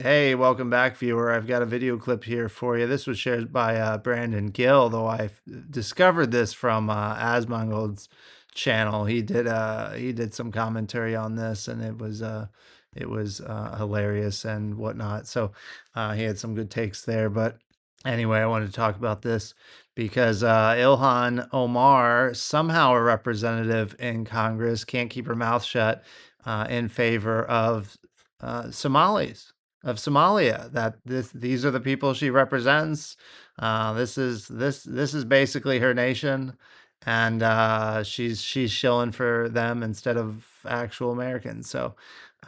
Hey, welcome back, viewer. I've got a video clip here for you. This was shared by Brandon Gill, though discovered this from Asmongold's channel. He did some commentary on this, and it was hilarious and whatnot. So he had some good takes there. But anyway, I wanted to talk about this because Ilhan Omar, somehow a representative in Congress, can't keep her mouth shut in favor of Somalis of Somalia. That these are the people she represents. This is basically her nation, and she's shilling for them instead of actual Americans. So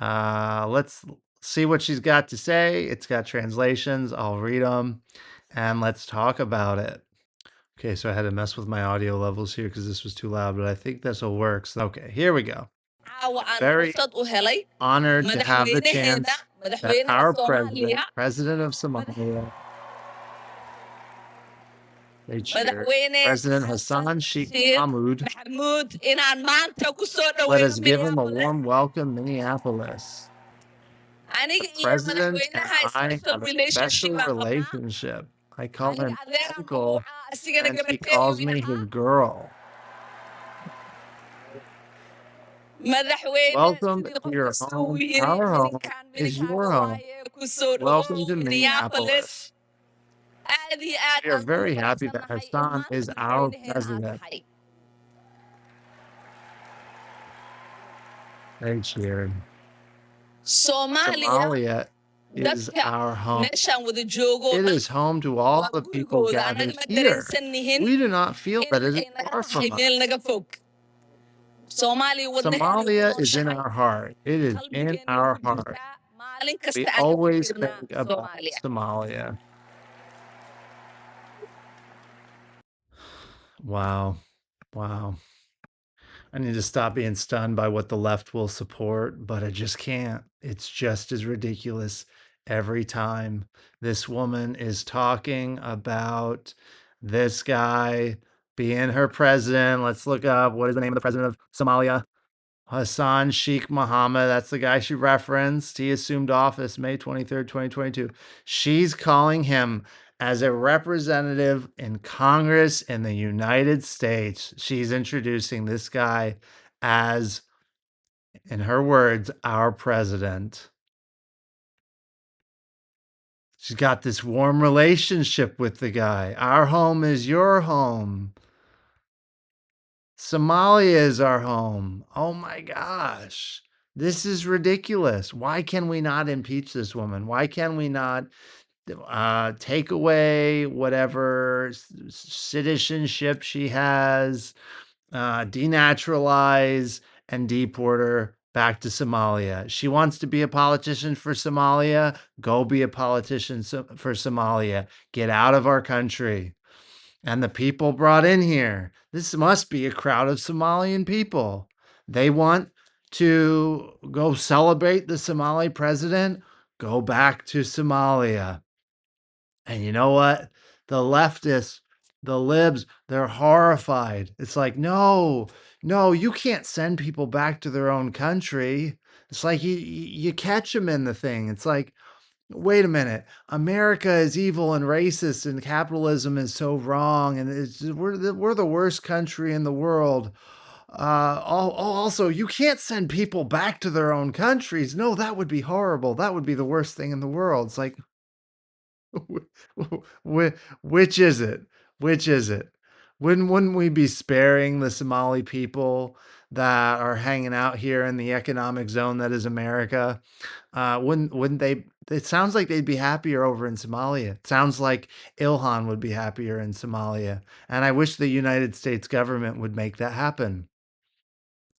let's see what she's got to say. It's got translations. I'll read them, and let's talk about it. Okay, so I had to mess with my audio levels here because this was too loud, but I think this will work. So, okay, here we go. Very honored to have the chance that our president of Somalia, they cheer, President Hassan Sheikh Mahmoud, let us give him a warm welcome, Minneapolis. The president and I have a special relationship. I call him uncle, and he calls me his girl. Welcome to your home. Our home is your home. Welcome to Minneapolis. We are very happy that Hassan is our president. They cheered. Somalia is our home. It is home to all the people gathered here. We do not feel that it is far from us. Somalia is in our heart. It is in our heart. We always think about Somalia. Wow. Wow. I need to stop being stunned by what the left will support, but I just can't. It's just as ridiculous every time. This woman is talking about this guy being her president. Let's look up what is the name of the president of Somalia? Hassan Sheikh Mohammed. That's the guy she referenced. He assumed office May 23rd, 2022. She's calling him as a representative in Congress in the United States. She's introducing this guy as, in her words, our president. She's got this warm relationship with the guy. Our home is your home. Somalia is our home. Oh my gosh. This is ridiculous. Why can we not impeach this woman? Why can we not take away whatever citizenship she has, denaturalize, and deport her back to Somalia? She wants to be a politician for Somalia. Go be a politician for Somalia. Get out of our country. And the people brought in here, this must be a crowd of Somalian people. They want to go celebrate the Somali president, go back to Somalia. And you know what? The leftists, the libs, they're horrified. It's like, no, you can't send people back to their own country. It's like you catch them in the thing. It's like, wait a minute, America is evil and racist, and capitalism is so wrong, and we're the worst country in the world. Also, you can't send people back to their own countries. No, that would be horrible. That would be the worst thing in the world. It's like, which is it? Which is it? Wouldn't we be sparing the Somali people that are hanging out here in the economic zone that is America? Wouldn't they? It sounds like they'd be happier over in Somalia. It sounds like Ilhan would be happier in Somalia, and I wish the United States government would make that happen.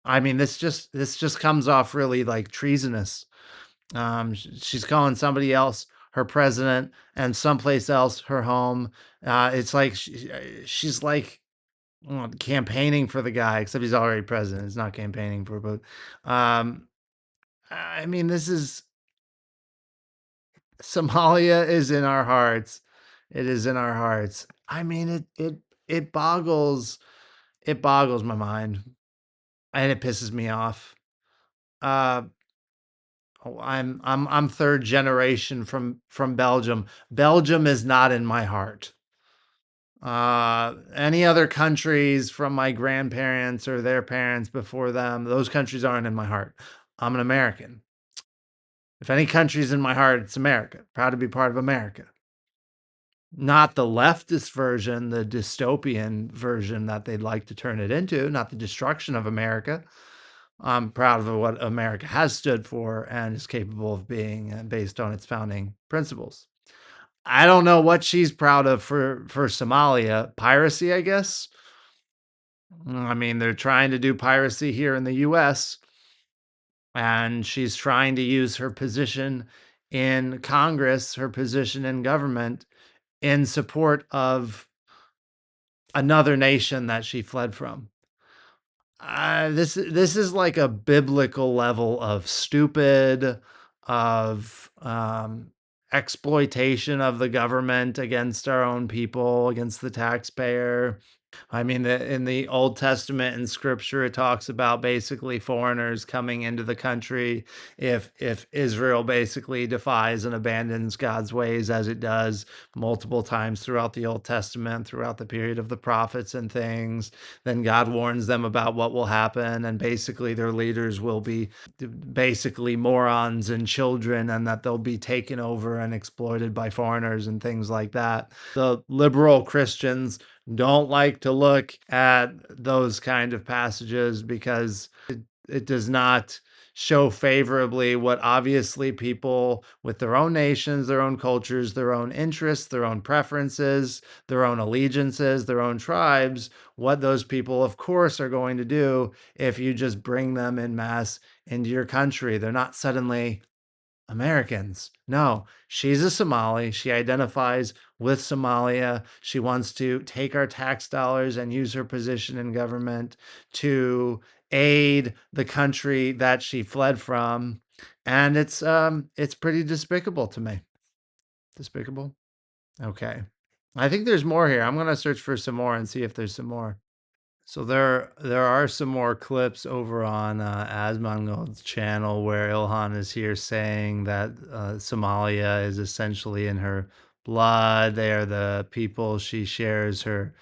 I mean, this just comes off really like treasonous. She's calling somebody else her president and someplace else her home. It's like she's like campaigning for the guy, except he's already president. He's not campaigning for, but I mean, this is Somalia is in our hearts. It is in our hearts. I mean, it boggles my mind, and it pisses me off. Uh, Oh, I'm third generation from Belgium. Belgium is not in my heart. Any other countries from my grandparents or their parents before them, those countries aren't in my heart. I'm an American. If any country's in my heart, it's America. Proud to be part of America. Not the leftist version, the dystopian version that they'd like to turn it into, not the destruction of America. I'm proud of what America has stood for and is capable of being based on its founding principles. I don't know what she's proud of for Somalia. Piracy, I guess. I mean, they're trying to do piracy here in the US, and she's trying to use her position in Congress, her position in government, in support of another nation that she fled from. This is like a biblical level of stupid, of exploitation of the government against our own people, against the taxpayer. I mean, in the Old Testament and Scripture, it talks about basically foreigners coming into the country if Israel basically defies and abandons God's ways, as it does multiple times throughout the Old Testament, throughout the period of the prophets and things. Then God warns them about what will happen, and basically their leaders will be basically morons and children, and that they'll be taken over and exploited by foreigners and things like that. The liberal Christians don't like to look at those kind of passages because it does not show favorably what obviously people with their own nations, their own cultures, their own interests, their own preferences, their own allegiances, their own tribes, what those people, of course, are going to do if you just bring them in mass into your country. They're not suddenly Americans. No, she's a Somali. She identifies with Somalia. She wants to take our tax dollars and use her position in government to aid the country that she fled from. And it's pretty despicable to me. Despicable. Okay. I think there's more here. I'm going to search for some more and see if there's some more. So there are some more clips over on Asmongold's channel where Ilhan is here saying that Somalia is essentially in her blood. They are the people she shares her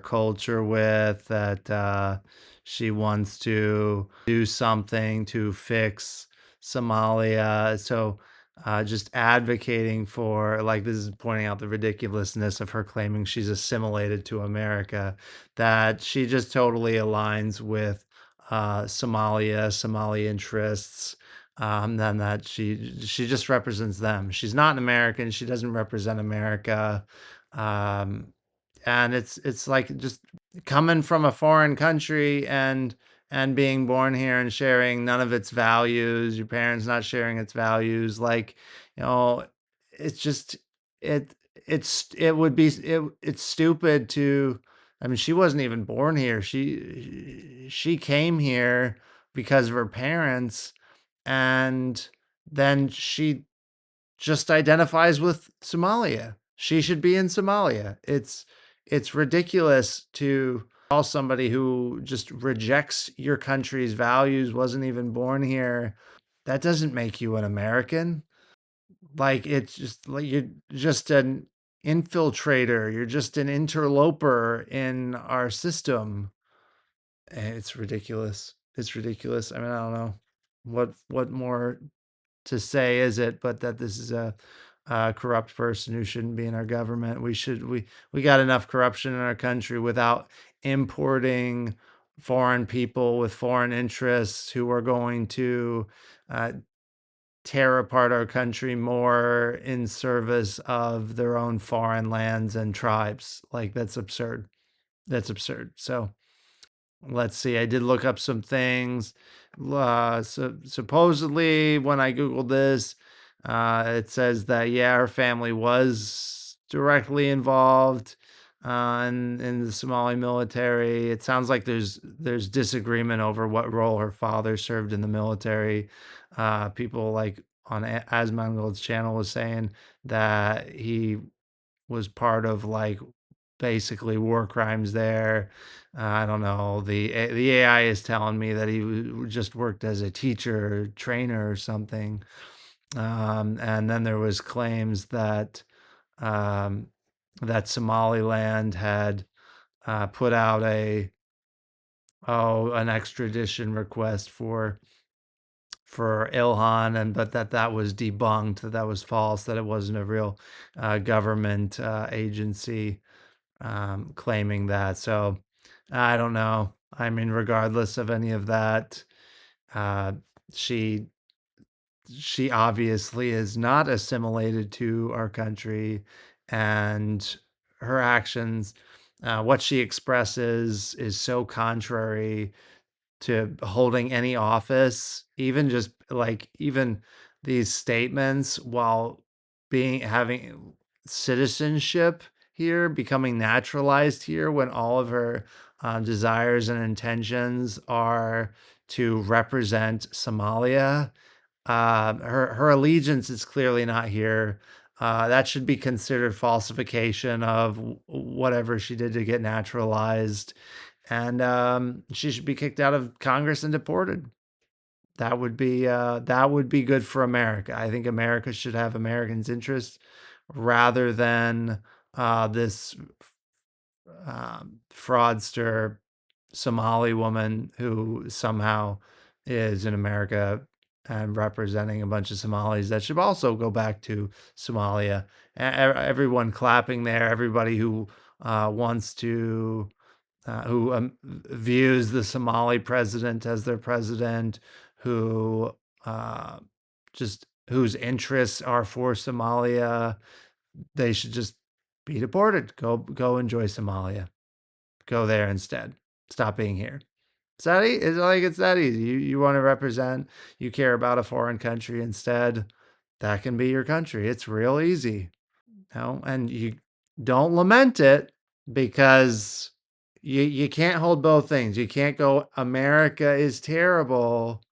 culture with. That she wants to do something to fix Somalia. So just advocating for, like, this is pointing out the ridiculousness of her claiming she's assimilated to America, that she just totally aligns with Somalia, Somali interests, and that she just represents them. She's not an American. She doesn't represent America, um, and it's like just coming from a foreign country and being born here and sharing none of its values. Your parents not sharing its values, like, you know, it's just it it would be it's stupid to. I mean, she wasn't even born here. She came here because of her parents, and then she just identifies with Somalia. She should be in Somalia. It's ridiculous to call somebody who just rejects your country's values, wasn't even born here. That doesn't make you an American. Like, it's just like you're just an infiltrator. You're just an interloper in our system. It's ridiculous. It's ridiculous. I mean, I don't know what more to say is it, but that this is a corrupt person who shouldn't be in our government. We got enough corruption in our country without importing foreign people with foreign interests who are going to uh, tear apart our country more in service of their own foreign lands and tribes. Like, that's absurd. That's absurd. So let's see. I did look up some things. So supposedly, when I googled this, it says that, yeah, her family was directly involved in the Somali military. It sounds like there's disagreement over what role her father served in the military. People like on Asmongold's channel was saying that he was part of, like, basically war crimes there. I don't know. The AI is telling me that he just worked as a teacher, trainer, or something. And then there was claims that um, that Somaliland had put out an extradition request for Ilhan, and but that was debunked, that was false, that it wasn't a real government agency claiming that. So I don't know. I mean, regardless of any of that, uh, she she obviously is not assimilated to our country, and her actions, what she expresses, is so contrary to holding any office, even just like even these statements while being having citizenship here, becoming naturalized here, when all of her desires and intentions are to represent Somalia. Her allegiance is clearly not here. That should be considered falsification of whatever she did to get naturalized, and she should be kicked out of Congress and deported. That would be good for America. I think America should have Americans' interests rather than this fraudster Somali woman who somehow is in America and representing a bunch of Somalis that should also go back to Somalia. Everyone clapping there, everybody who wants to who views the Somali president as their president, who uh, just whose interests are for Somalia, they should just be deported. Go enjoy Somalia. Go there instead. Stop being here. It's that it's like it's that easy. You want to represent, you care about a foreign country instead. That can be your country. It's real easy. And you don't lament it, because you can't hold both things. You can't go America is terrible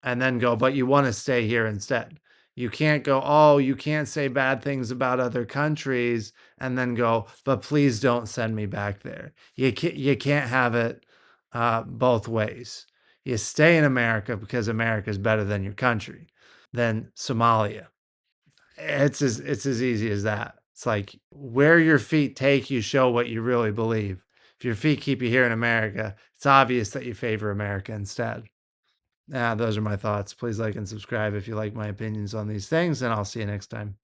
and then go, but you want to stay here instead. You can't go, oh, you can't say bad things about other countries and then go, but please don't send me back there. You can't have it both ways. You stay in America because America is better than your country, than Somalia. It's as easy as that. It's like where your feet take you show what you really believe. If your feet keep you here in America, it's obvious that you favor America instead. Those are my thoughts. Please like and subscribe if you like my opinions on these things, and I'll see you next time.